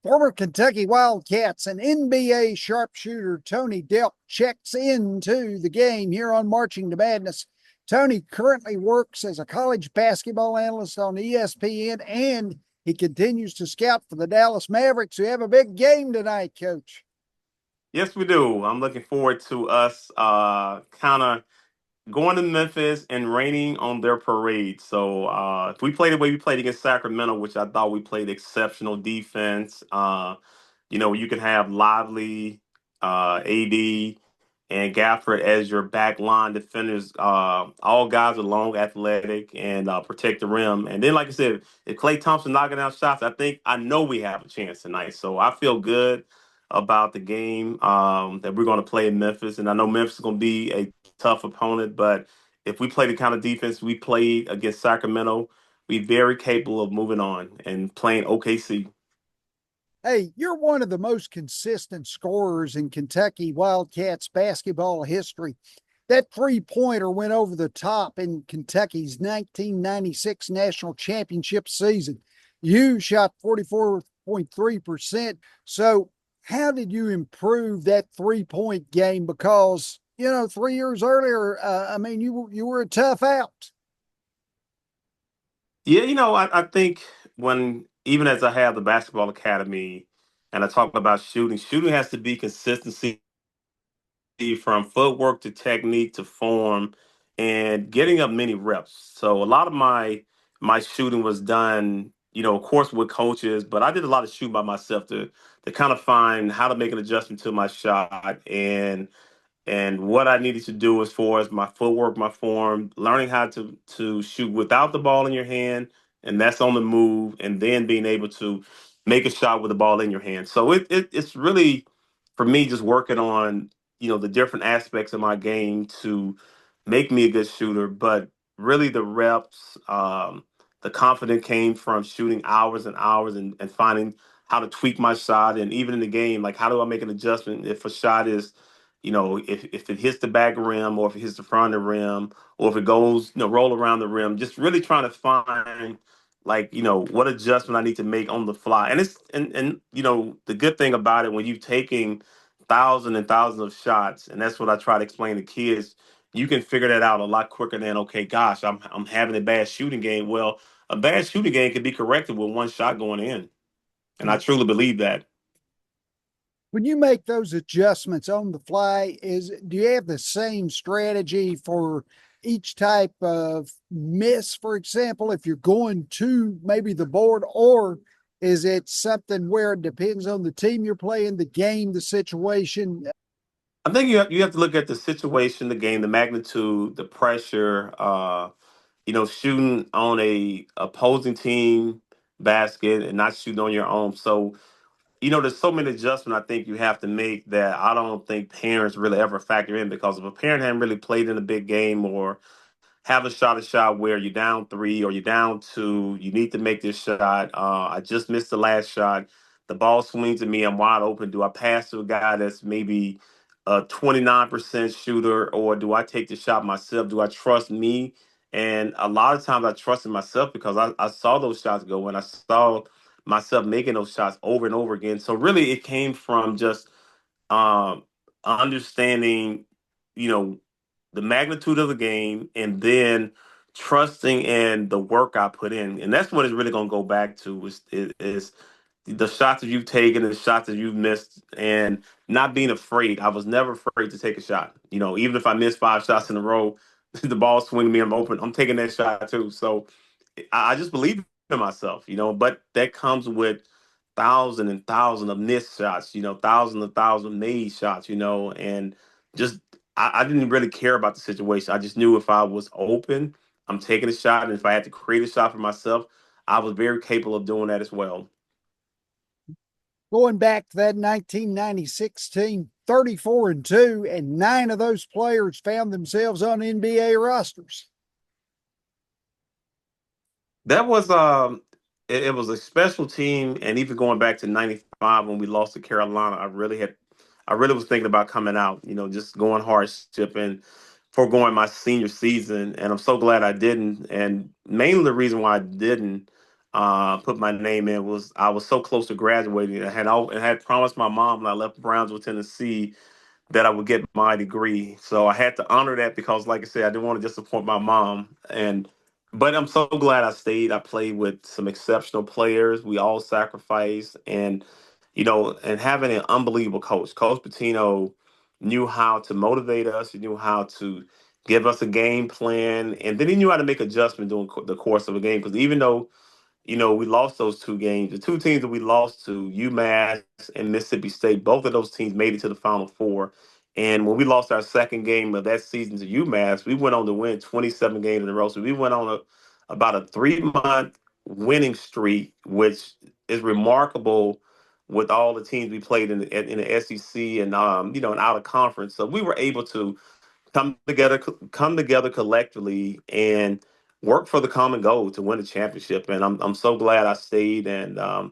Former Kentucky Wildcats and NBA sharpshooter Tony Delk checks into the game here on Marching to Madness. Tony currently works as a college basketball analyst on ESPN, and he continues to scout for the Dallas Mavericks, who have a big game tonight, Coach. Yes, we do. I'm looking forward to us kind of going to Memphis and raining on their parade. So if we play the way we played against Sacramento, which I thought we played exceptional defense, you can have Lively, AD, and Gafford as your back line defenders. All guys are long, athletic, and protect the rim. And then, like I said, if Klay Thompson knocking down shots, I know we have a chance tonight. So I feel good about the game that we're going to play in Memphis. And I know Memphis is going to be a tough opponent, but if we play the kind of defense we played against Sacramento, we're very capable of moving on and playing OKC. Hey, you're one of the most consistent scorers in Kentucky Wildcats basketball history. That three-pointer went over the top in Kentucky's 1996 national championship season. You shot 44.3%. So how did you improve that three-point game? Because, 3 years earlier, you were a tough out. Yeah, I think when even as I have the basketball academy and I talk about shooting has to be consistency from footwork to technique to form and getting up many reps. So a lot of my shooting was done, of course with coaches, but I did a lot of shooting by myself to kind of find how to make an adjustment to my shot and what I needed to do as far as my footwork, my form, learning how to shoot without the ball in your hand, and that's on the move, and then being able to make a shot with the ball in your hand. So it's really for me just working on the different aspects of my game to make me a good shooter, but really the reps, the confidence came from shooting hours and hours and finding how to tweak my shot, and even in the game, like how do I make an adjustment if a shot is if it hits the back rim or if it hits the front of the rim or if it goes, roll around the rim, just really trying to find like, what adjustment I need to make on the fly. And the good thing about it when you're taking thousands and thousands of shots, and that's what I try to explain to kids, you can figure that out a lot quicker than, okay, gosh, I'm having a bad shooting game. Well, a bad shooting game can be corrected with one shot going in. And I truly believe that. When you make those adjustments on the fly, do you have the same strategy for each type of miss, for example, if you're going to maybe the board, or is it something where it depends on the team you're playing, the game, the situation? I think you have to look at the situation, the game, the magnitude, the pressure. Shooting on a opposing team basket and not shooting on your own. So there's so many adjustments I think you have to make that I don't think parents really ever factor in because if a parent hadn't really played in a big game or have a shot where you're down three or you're down two, you need to make this shot. I just missed the last shot. The ball swings at me. I'm wide open. Do I pass to a guy that's maybe a 29% shooter, or do I take the shot myself? Do I trust me? And a lot of times I trusted myself because I saw those shots go and I saw myself making those shots over and over again. So really it came from just um, understanding, you know, the magnitude of the game, and then trusting in the work I put in. And that's what it's really going to go back to is the shots that you've taken and the shots that you've missed and not being afraid. I was never afraid to take a shot. Even if I miss five shots in a row, the ball swinging me, I'm open. I'm taking that shot too. So I just believe in myself, but that comes with thousand and thousand of missed shots, thousand and thousand made shots, and just I didn't really care about the situation. I just knew if I was open, I'm taking a shot, and if I had to create a shot for myself, I was very capable of doing that as well. Going back to that 1996 team, 34-2, and 9 of those players found themselves on NBA rosters. That was it was a special team, and even going back to '95 when we lost to Carolina, I really was thinking about coming out, just going hardship and foregoing my senior season, and I'm so glad I didn't. And mainly the reason why I didn't, put my name in. Was I was so close to graduating. I had promised my mom when I left Brownsville, Tennessee, that I would get my degree. So I had to honor that because, like I said, I didn't want to disappoint my mom. But I'm so glad I stayed. I played with some exceptional players. We all sacrificed, and and having an unbelievable coach. Coach Pitino knew how to motivate us. He knew how to give us a game plan, and then he knew how to make adjustments during the course of a game. Because even though we lost those two games. The two teams that we lost to, UMass and Mississippi State, both of those teams made it to the Final Four. And when we lost our second game of that season to UMass, we went on to win 27 games in a row. So we went on about a 3-month winning streak, which is remarkable with all the teams we played in the SEC and and out of conference. So we were able to come together collectively and work for the common goal to win a championship. And I'm so glad I stayed. And all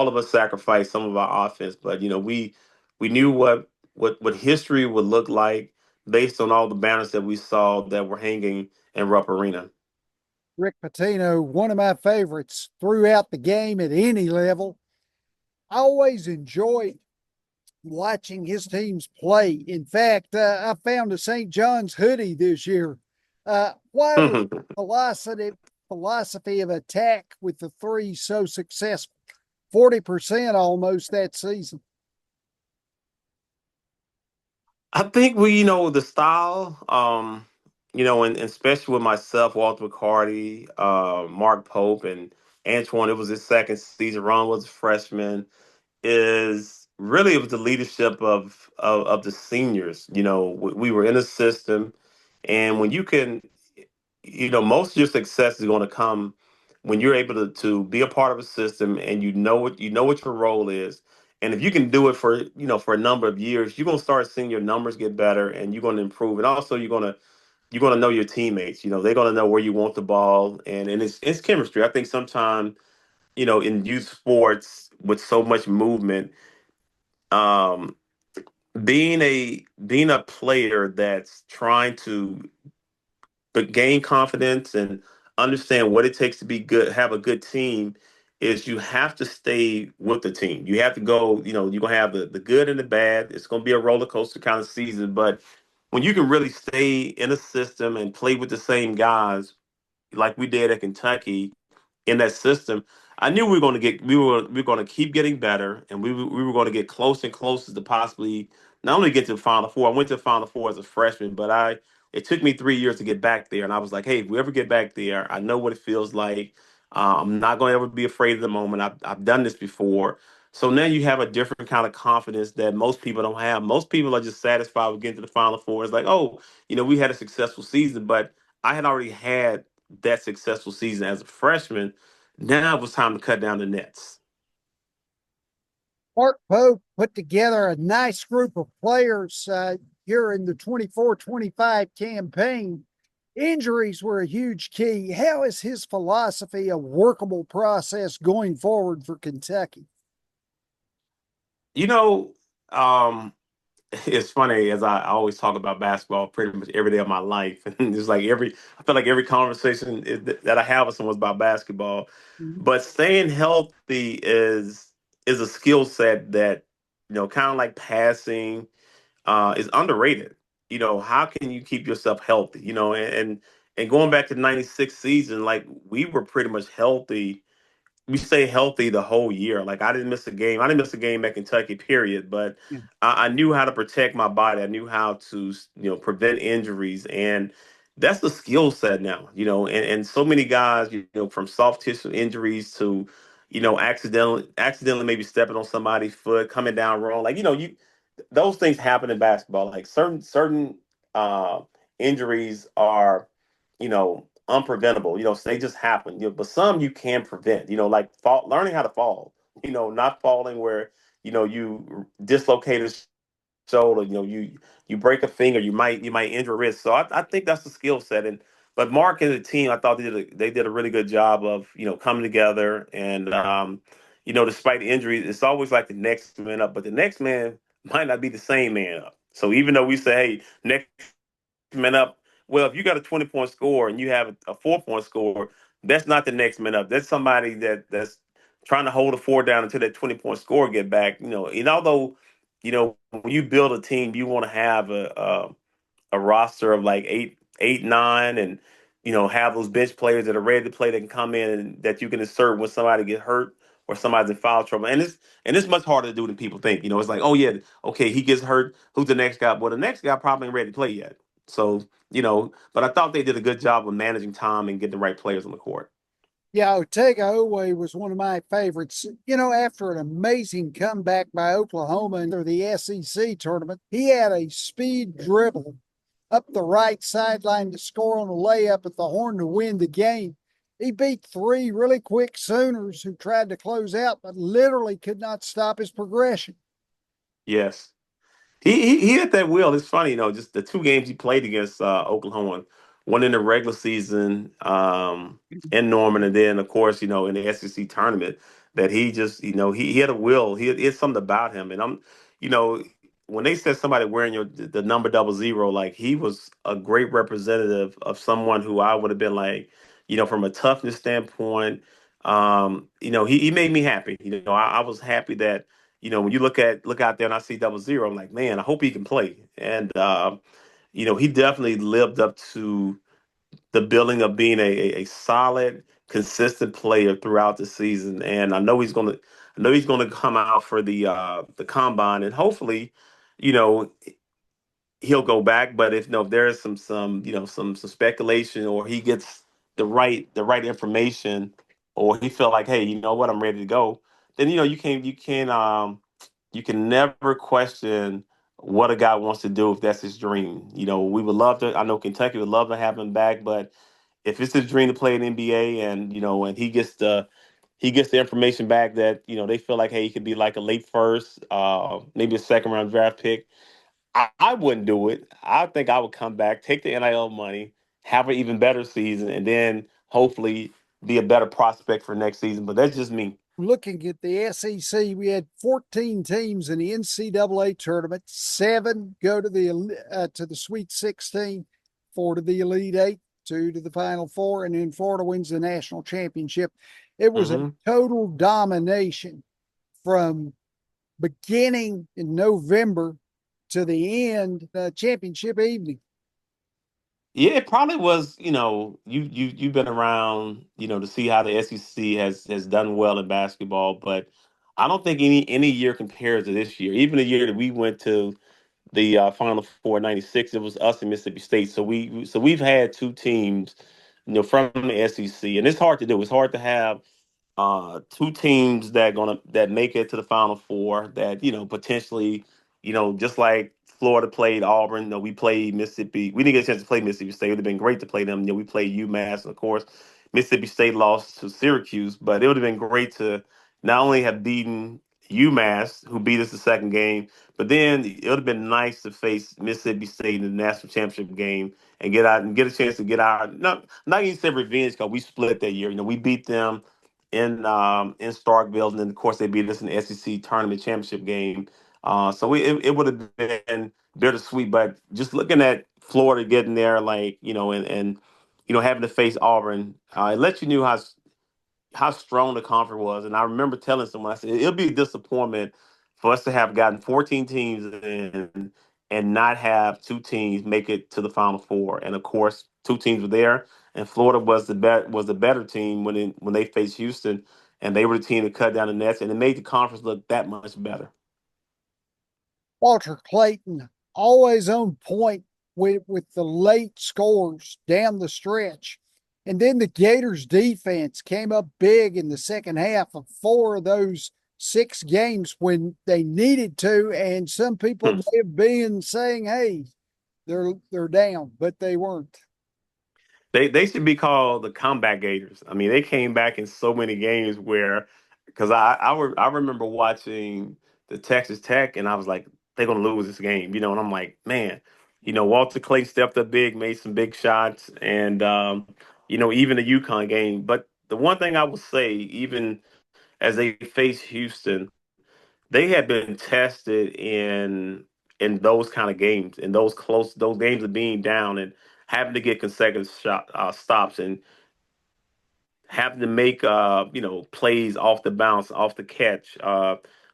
of us sacrificed some of our offense, but we knew what history would look like based on all the banners that we saw that were hanging in Rupp Arena. Rick Pitino, one of my favorites throughout the game at any level. I always enjoyed watching his teams play. In fact, I found a St. John's hoodie this year. Why was philosophy of attack with the three so successful? 40% almost that season. I think the style, and especially with myself, Walter McCarty, Mark Pope, and Antoine. It was his second season. Ron was a freshman. Is really it was the leadership of the seniors. We were in a system, and when you can, most of your success is going to come when you're able to be a part of a system and you know what your role is. And if you can do it for a number of years, you're going to start seeing your numbers get better and you're going to improve. And also you're going to know your teammates. They're going to know where you want the ball, and it's chemistry. I think sometimes in youth sports with so much movement, um, being a player that's trying to gain confidence and understand what it takes to be good, have a good team, is you have to stay with the team. You have to go, you're gonna have the good and the bad. It's gonna be a roller coaster kind of season, but when you can really stay in a system and play with the same guys like we did at Kentucky in that system, I knew we were going to keep getting better, and we were going to get close and closer to possibly not only get to the Final Four. I went to the Final Four as a freshman, but it took me 3 years to get back there, and I was like, hey, if we ever get back there, I know what it feels like. I'm not going to ever be afraid of the moment. I've done this before. So now you have a different kind of confidence that most people don't have. Most people are just satisfied with getting to the Final Four. It's like, oh, we had a successful season, but I had already had that successful season as a freshman. Now it was time to cut down the nets. Mark Pope put together a nice group of players here in the 24-25 campaign. Injuries were a huge key. How is his philosophy a workable process going forward for Kentucky? You know, um, it's funny as I always talk about basketball pretty much every day of my life, and it's like I feel like every conversation that I have with someone's about basketball. Mhm. But staying healthy is a skill set that kind of like passing is underrated. How can you keep yourself healthy? And going back to the '96 season, like we were pretty much healthy, we stay healthy the whole year. Like I didn't miss a game. I didn't miss a game at Kentucky, period. But Yeah. I knew how to protect my body. I knew how to, prevent injuries, and that's the skill set now. And so many guys, from soft tissue injuries to, accidentally maybe stepping on somebody's foot, coming down wrong. Like those things happen in basketball. Like certain uh, injuries are, unpreventable. So they just happen. But some you can prevent. Like learning how to fall. Not falling where you dislocate a shoulder. You break a finger. You might injure a wrist. So I think that's the skill set. And but Mark and the team, I thought they did a really good job of coming together and. Despite the injuries, it's always like the next man up, but the next man might not be the same man up. So even though we say, hey, next man up, well, if you got a 20-point score and you have a 4-point score, that's not the next man up. That's somebody that's trying to hold the fort down until that 20-point score get back. And although when you build a team, you want to have a roster of like eight, nine, and have those bench players that are ready to play that can come in and that you can insert when somebody get hurt or somebody's in foul trouble. And it's much harder to do than people think. It's like, oh yeah, okay, he gets hurt. Who's the next guy? Well, the next guy probably ain't ready to play yet. So but I thought they did a good job of managing time and getting the right players on the court. Yeah, Otega Oweh was one of my favorites. After an amazing comeback by Oklahoma in the SEC tournament, he had a speed dribble up the right sideline to score on a layup at the horn to win the game. He beat three really quick Sooners who tried to close out, but literally could not stop his progression. Yes. He hit that wheel. It's funny, just the two games he played against Oklahoma, one in the regular season in Norman, and then of course, in the SEC tournament, that he just, he had a will. It's something about him, and you know, when they said somebody wearing the number 00, like he was a great representative of someone who I would have been like, from a toughness standpoint. He made me happy. I was happy that when you look out there and I see 00, I'm like, man, I hope he can play. And he definitely lived up to the billing of being a solid, consistent player throughout the season. And I know he's gonna come out for the combine, and hopefully, you know, he'll go back. But if there is some speculation, or he gets the right information, or he felt like, hey, you know what, I'm ready to go, then you can never question what a guy wants to do if that's his dream. We would love to. I know Kentucky would love to have him back, but if it's his dream to play in NBA, and he gets the information back that they feel like, hey, he could be like a late first, maybe a second round draft pick. I wouldn't do it. I think I would come back, take the NIL money, have an even better season, and then hopefully be a better prospect for next season. But that's just me. Looking at the SEC, we had 14 teams in the NCAA tournament. 7 go to the Sweet 16, 4 to the Elite Eight, 2 to the Final Four, and then Florida wins the national championship. It was a Hmm. total domination from beginning in November to the end, championship evening. Yeah, it probably was. You've been around, to see how the SEC has done well in basketball, but I don't think any year compares to this year. Even the year that we went to the Final Four '96, it was us and Mississippi State. So we've had two teams, from the SEC, and it's hard to do. It's hard to have two teams that make it to the Final Four, that potentially, just like Florida played Auburn. We played Mississippi. We didn't get a chance to play Mississippi State. It would have been great to play them. We played UMass, and of course Mississippi State lost to Syracuse, but it would have been great to not only have beaten UMass, who beat us the second game, but then it would have been nice to face Mississippi State in the national championship game and get out and get a chance to get out. Not even say revenge, because we split that year. We beat them in Starkville, and then of course they beat us in the SEC tournament championship game. So it would have been bittersweet, but just looking at Florida getting there, like and having to face Auburn, it lets you know how strong the conference was. And I remember telling someone, I said, it'll be a disappointment for us to have gotten 14 teams in and not have two teams make it to the Final Four. And of course, two teams were there, and Florida was the better team when they faced Houston, and they were the team that cut down the nets, and it made the conference look that much better. Walter Clayton always on point with the late scores down the stretch. And then the Gators defense came up big in the second half of 4 of those 6 games when they needed to. And some people Hmm. may have been saying, hey, they're down, but they weren't. They should be called the comeback Gators. I mean, they came back in so many games where, because I remember watching the Texas Tech, and I was like, they're gonna lose this game, and I'm like, man, Walter Clay stepped up big, made some big shots, and even the UConn game. But the one thing I will say, even as they face Houston, they had been tested in those kind of games, in those games of being down and having to get consecutive stops. And having to make plays off the bounce, off the catch.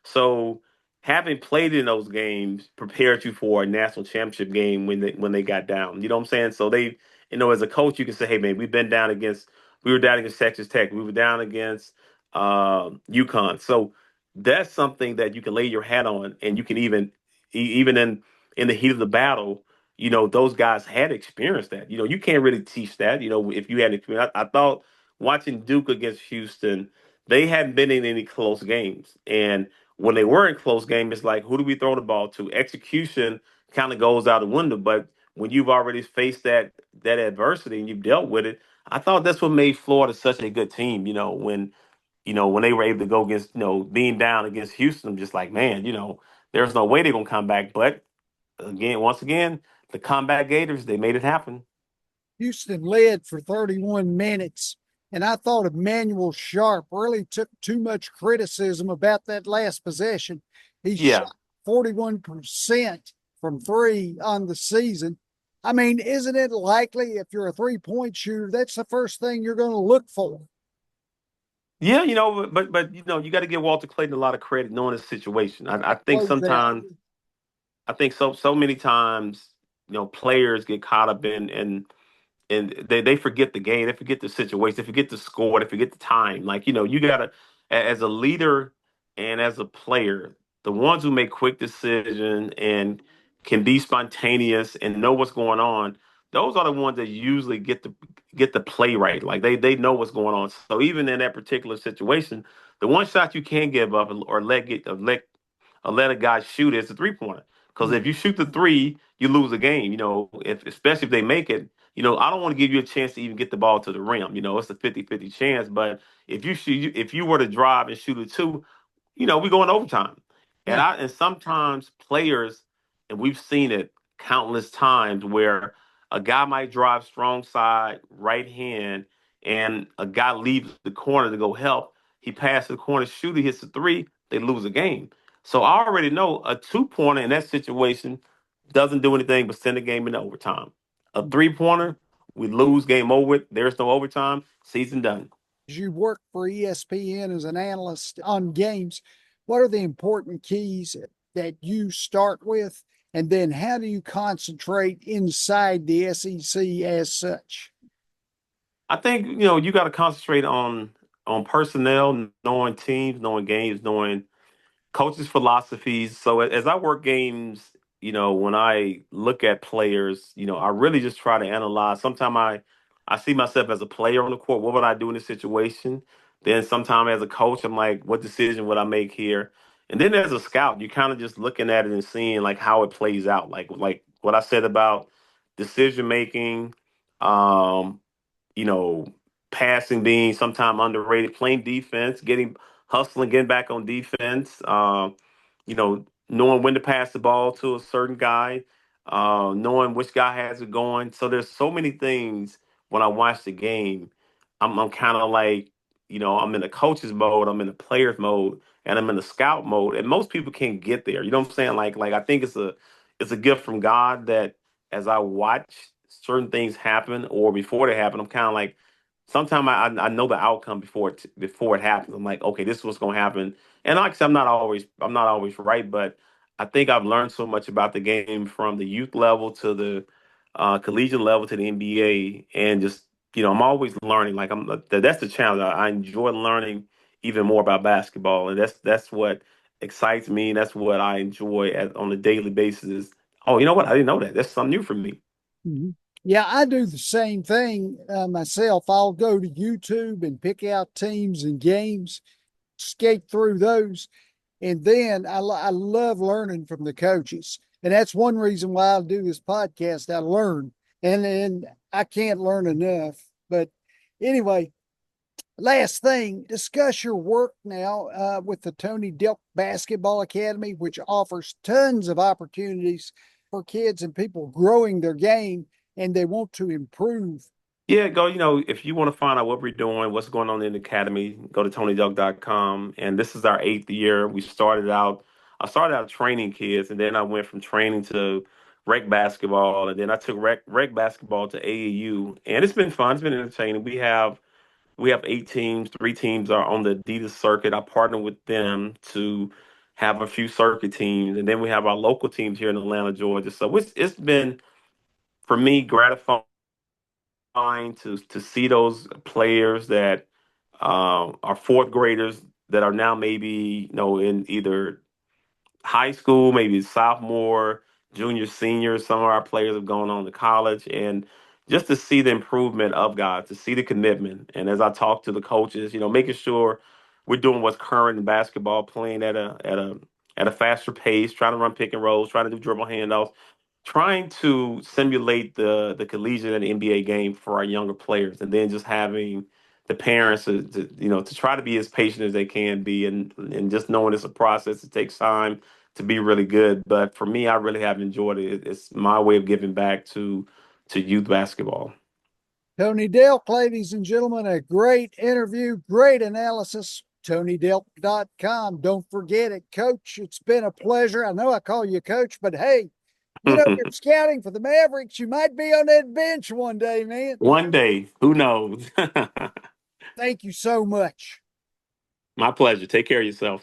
So having played in those games prepared you for a national championship game when they got down. You know what I'm saying? So they, as a coach, you can say, hey man, we were down against Texas Tech, we were down against UConn. So that's something that you can lay your hat on, and you can even in the heat of the battle. Those guys had experienced that. You can't really teach that. If you had experience, I thought watching Duke against Houston, they hadn't been in any close games. And when they were in close games, it's like, who do we throw the ball to? Execution kind of goes out the window. But when you've already faced that adversity and you've dealt with it, I thought that's what made Florida such a good team. When they were able to go against, being down against Houston, I'm just like, man, there's no way they're gonna come back. But once again, the comeback Gators, they made it happen. Houston led for 31 minutes. And I thought Emmanuel Sharp really took too much criticism about that last possession. He Yeah. shot 41% from three on the season. I mean, isn't it likely if you're a 3-point shooter, that's the first thing you're going to look for? Yeah, but you got to give Walter Clayton a lot of credit knowing his situation. I think Close out. sometimes I think so many times, players get caught up and they forget the game, they forget the situation, they forget the score, they forget the time. Like, you gotta, as a leader and as a player, the ones who make quick decisions and can be spontaneous and know what's going on, those are the ones that usually get the play right. Like they know what's going on. So even in that particular situation, the one shot you can't give up or let a guy shoot is the 3-pointer. Because if you shoot the three, you lose a game. If especially if they make it, I don't want to give you a chance to even get the ball to the rim. It's a 50-50 chance. But if you were to drive and shoot a two, we go in overtime. And Yeah. sometimes players, and we've seen it countless times where a guy might drive strong side, right hand, and a guy leaves the corner to go help. He passes the corner, shooter hits the three, they lose a game. So I already know a 2-pointer in that situation doesn't do anything but send the game into overtime. A 3-pointer, we lose, game over with. There's no overtime, season done. You work for ESPN as an analyst on games. What are the important keys that you start with? And then how do you concentrate inside the SEC as such? I think you got to concentrate on personnel, knowing teams, knowing games, knowing coaches' philosophies. So as I work games, when I look at players, I really just try to analyze. Sometimes I see myself as a player on the court. What would I do in this situation? Then sometime as a coach, I'm like, what decision would I make here? And then as a scout, you're kind of just looking at it and seeing like how it plays out. Like what I said about decision making, um, you know, passing being sometime underrated, playing defense, getting hustling, getting back on defense, knowing when to pass the ball to a certain guy, knowing which guy has it going. So there's so many things when I watch the game. I'm kind of like, I'm in the coach's mode, I'm in the player's mode, and I'm in the scout mode. And most people can't get there. You know what I'm saying? Like I think it's a gift from God that as I watch certain things happen or before they happen, I'm kind of like sometimes I know the outcome before it happens. I'm like, okay, this is what's gonna happen. And like I said, I'm not always right, but I think I've learned so much about the game from the youth level to the collegiate level to the NBA, and just I'm always learning. Like that's the challenge. I enjoy learning even more about basketball, and that's what excites me. That's what I enjoy on a daily basis. Oh, you know what? I didn't know that. That's something new for me. Mhm. Yeah, I do the same thing myself. I'll go to YouTube and pick out teams and games, skate through those. And then I love learning from the coaches. And that's one reason why I do this podcast. I learn, and I can't learn enough. But anyway, last thing, discuss your work now with the Tony Delk Basketball Academy, which offers tons of opportunities for kids and people growing their game and they want to improve. Yeah, go, if you want to find out what we're doing, what's going on in the academy, go to TonyDelk.com. And this is our 8th year. I started out training kids, and then I went from training to rec basketball, and then I took rec basketball to AAU. And it's been fun, it's been entertaining. We have We have 8 teams. 3 teams are on the Adidas circuit. I partner with them to have a few circuit teams, and then we have our local teams here in Atlanta, Georgia. So it's been for me gratifying to see those players that are fourth graders that are now maybe in either high school, maybe sophomore, junior, senior. Some of our players have gone on to college, and just to see the improvement of guys, to see the commitment. And as I talk to the coaches, making sure we're doing what's current in basketball, playing at a faster pace, trying to run pick and rolls, trying to do dribble handoffs, trying to simulate the collegiate and NBA game for our younger players, and then just having the parents to try to be as patient as they can be, and just knowing it's a process. It takes time to be really good, but for me, I really have enjoyed it. It's my way of giving back to youth basketball. Tony Delk, ladies and gentlemen, a great interview, great analysis. TonyDelk.com. Don't forget it, Coach. It's been a pleasure. I know I call you Coach, but hey, you're scouting for the Mavericks. You might be on that bench one day, man. One day, who knows? Thank you so much. My pleasure. Take care of yourself.